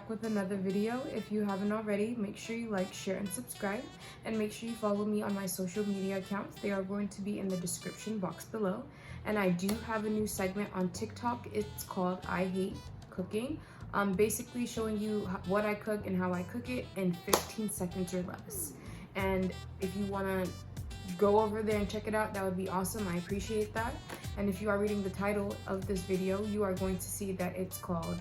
back with another video. If you haven't already, make sure you like, share, and subscribe. And make sure you follow me on my social media accounts. They are going to be in the description box below. And I do have a new segment on TikTok. It's called I Hate Cooking. Basically showing you what I cook and how I cook it in 15 seconds or less. And if you want to go over there and check it out, that would be awesome. I appreciate that. And if you are reading the title of this video, you are going to see that it's called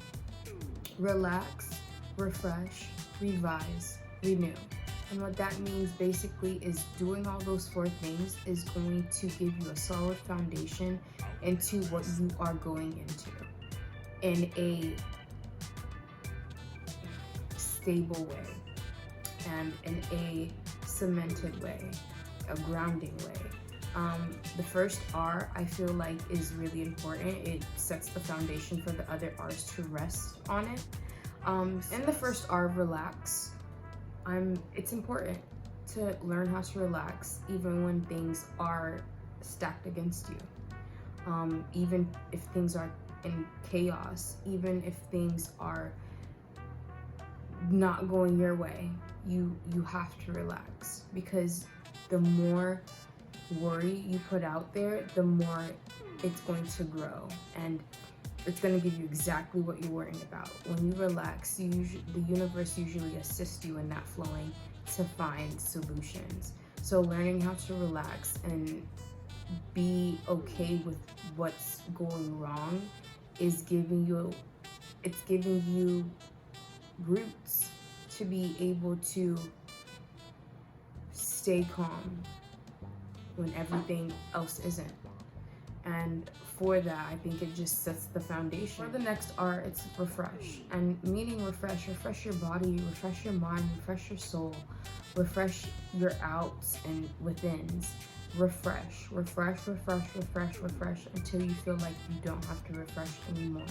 Relax, Refresh, Revise, Renew. And what that means basically is doing all those 4 things is going to give you a solid foundation into what you are going into in a stable way and in a cemented way, a grounding way. The first R, I feel like, is really important. It sets the foundation for the other R's to rest on it. In the first R, relax, it's important to learn how to relax even when things are stacked against you. Even if things are in chaos, even if things are not going your way, you have to relax, because the more worry you put out there, the more it's going to grow, and it's going to give you exactly what you're worrying about. When you relax, the universe usually assists you in that flowing to find solutions. So learning how to relax and be okay with what's going wrong is giving you roots to be able to stay calm when everything else isn't. And for that, I think it just sets the foundation. For the next R, it's refresh. And meaning refresh your body, refresh your mind, refresh your soul, refresh your outs and withins. Refresh until you feel like you don't have to refresh anymore.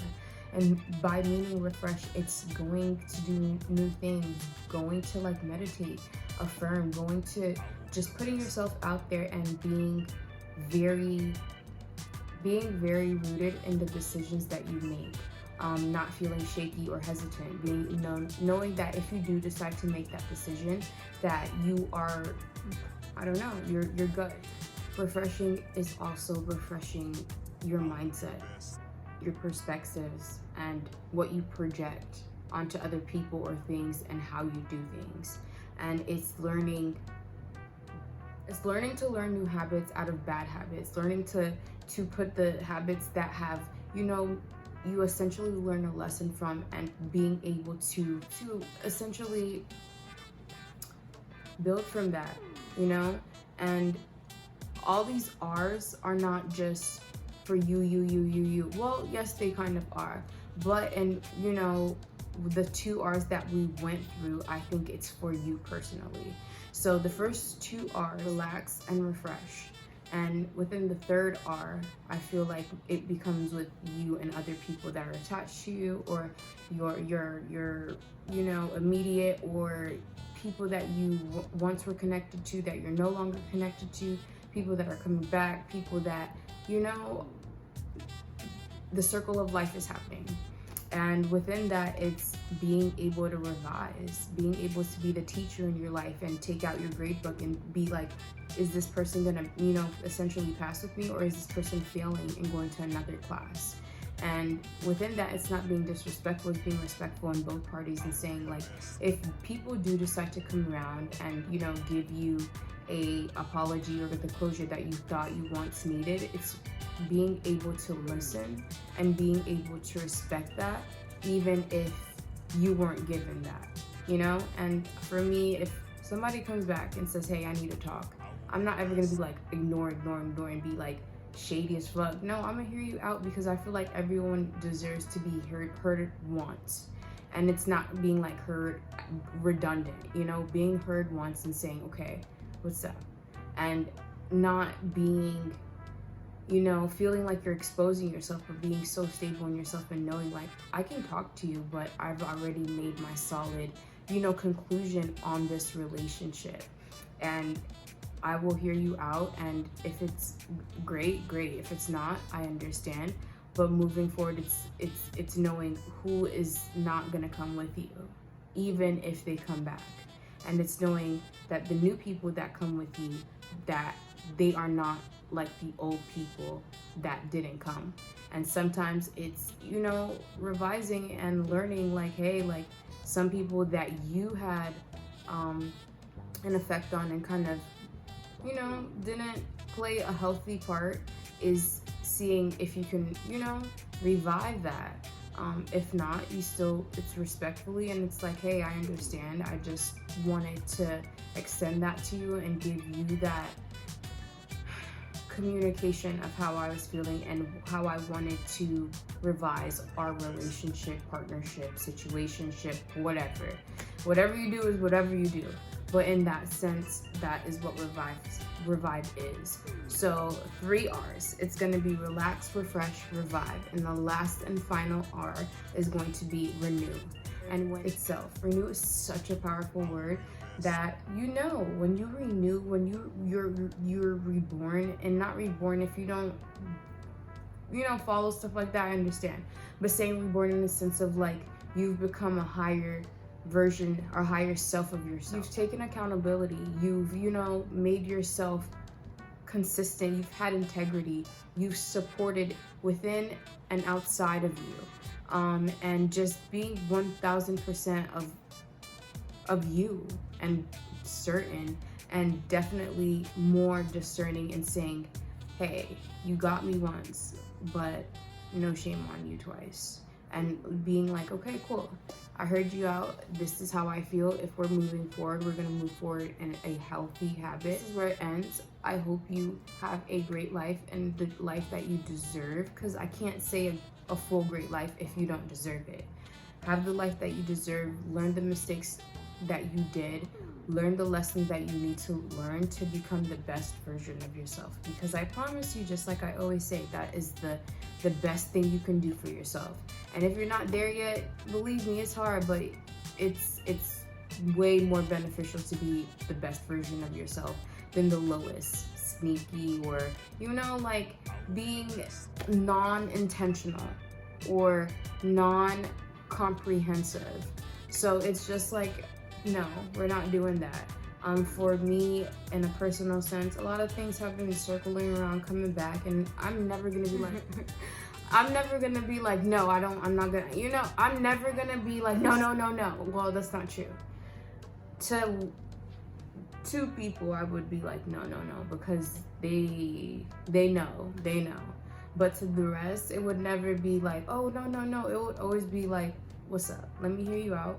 And by meaning refresh, it's going to do new things, going to like meditate, affirm, going to just putting yourself out there and being very rooted in the decisions that you make. Not feeling shaky or hesitant, knowing that if you do decide to make that decision, that you are, you're good. Refreshing is also refreshing your mindset, your perspectives, and what you project onto other people or things and how you do things. And it's learning to learn new habits out of bad habits, learning to put the habits that have, you essentially learn a lesson from, and being able to essentially build from that, and all these R's are not just for you. Well, yes, they kind of are, but the 2 R's that we went through, I think it's for you personally. So the first 2 are relax and refresh. And within the 3rd R, I feel like it becomes with you and other people that are attached to you, or your immediate, or people that you once were connected to that you're no longer connected to, people that are coming back, people that, the circle of life is happening. And within that, it's being able to revise, being able to be the teacher in your life and take out your grade book and be like, is this person gonna, essentially pass with me, or is this person failing and going to another class? And within that, it's not being disrespectful, it's being respectful in both parties, and saying, like, if people do decide to come around and, give you a apology or the closure that you thought you once needed, it's being able to listen and being able to respect that, even if you weren't given that, And for me, if somebody comes back and says, hey, I need to talk, I'm not ever gonna be like, ignore, and be like shady as fuck. No, I'm gonna hear you out, because I feel like everyone deserves to be heard once. And it's not being like heard redundant, being heard once and saying, okay, what's up? And not being, feeling like you're exposing yourself, but being so stable in yourself and knowing, like, I can talk to you, but I've already made my solid, conclusion on this relationship. And I will hear you out, and if it's great. If it's not, I understand. But moving forward, it's knowing who is not gonna come with you, even if they come back. And it's knowing that the new people that come with you, that they are not like the old people that didn't come. And sometimes it's, revising and learning, like, hey, like, some people that you had an effect on and kind of, didn't play a healthy part, is seeing if you can, revive that. If not, it's respectfully, and it's like, hey, I understand. I just wanted to extend that to you and give you that communication of how I was feeling and how I wanted to revise our relationship, partnership, situationship, whatever. Whatever you do is whatever you do. But in that sense, that is what revive is. So 3 R's. It's going to be relax, refresh, revive. And the last and final R is going to be renew. And when itself, renew is such a powerful word that, when you renew, when you're reborn, and not reborn if you don't, follow stuff like that, I understand. But saying reborn in the sense of like, you've become a higher version or higher self of yourself. You've taken accountability. You've, made yourself consistent. You've had integrity. You've supported within and outside of you. And just being 1000% of you, and certain, and definitely more discerning, and saying, hey, you got me once, but no shame on you twice. And being like, okay, cool, I heard you out. This is how I feel. If we're moving forward, we're going to move forward in a healthy habit. This is where it ends. I hope you have a great life, and the life that you deserve, because I can't say a full great life if you don't deserve it. Have the life that you deserve. Learn the mistakes that you did. Learn the lessons that you need to learn to become the best version of yourself. Because I promise you, just like I always say, that is the best thing you can do for yourself. And if you're not there yet, believe me, it's hard, but it's way more beneficial to be the best version of yourself than the lowest, sneaky, or, like being non-intentional or non-comprehensive. So it's just like, no, we're not doing that. For me, in a personal sense, a lot of things have been circling around, coming back, and I'm never gonna be like, I'm never gonna be like, no, I'm not gonna, I'm never gonna be like, no. Well, that's not true. To 2 people, I would be like, no, because they know. But to the rest, it would never be like, oh, no. It would always be like, what's up? Let me hear you out.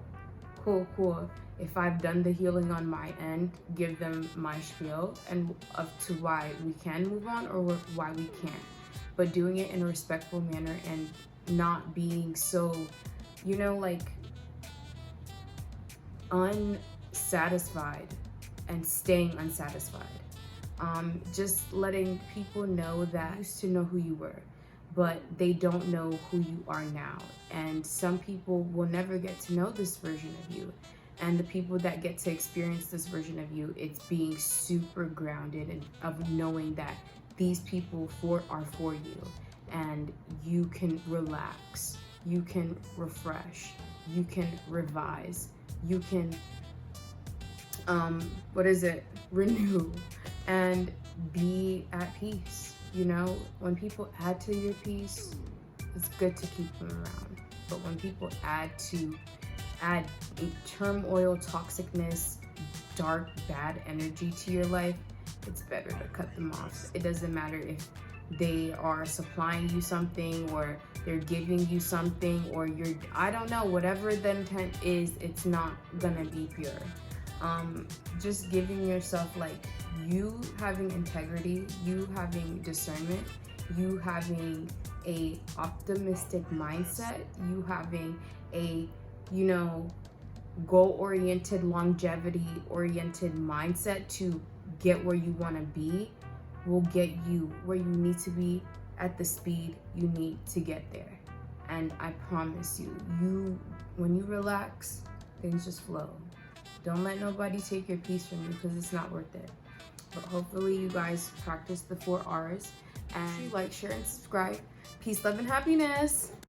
Cool. If I've done the healing on my end, give them my spiel and up to why we can move on or why we can't. But doing it in a respectful manner and not being so, like unsatisfied and staying unsatisfied. Just letting people know that you used to know who you were, but they don't know who you are now. And some people will never get to know this version of you. And the people that get to experience this version of you, it's being super grounded and of knowing that these people are for you, and you can relax, you can refresh, you can revise, you can renew, and be at peace. When people add to your peace, it's good to keep them around. But when people add turmoil, toxicness, dark, bad energy to your life, it's better to cut them off. It doesn't matter if they are supplying you something, or they're giving you something, or I don't know, whatever the intent is, it's not gonna be pure. Just giving yourself, like, you having integrity, you having discernment, you having a optimistic mindset, you having a, goal-oriented, longevity-oriented mindset to get where you want to be, will get you where you need to be at the speed you need to get there. And I promise you, when you relax, things just flow. Don't let nobody take your peace from you, because it's not worth it. But hopefully you guys practice the 4 R's and like, share, and subscribe. Peace, love, and happiness.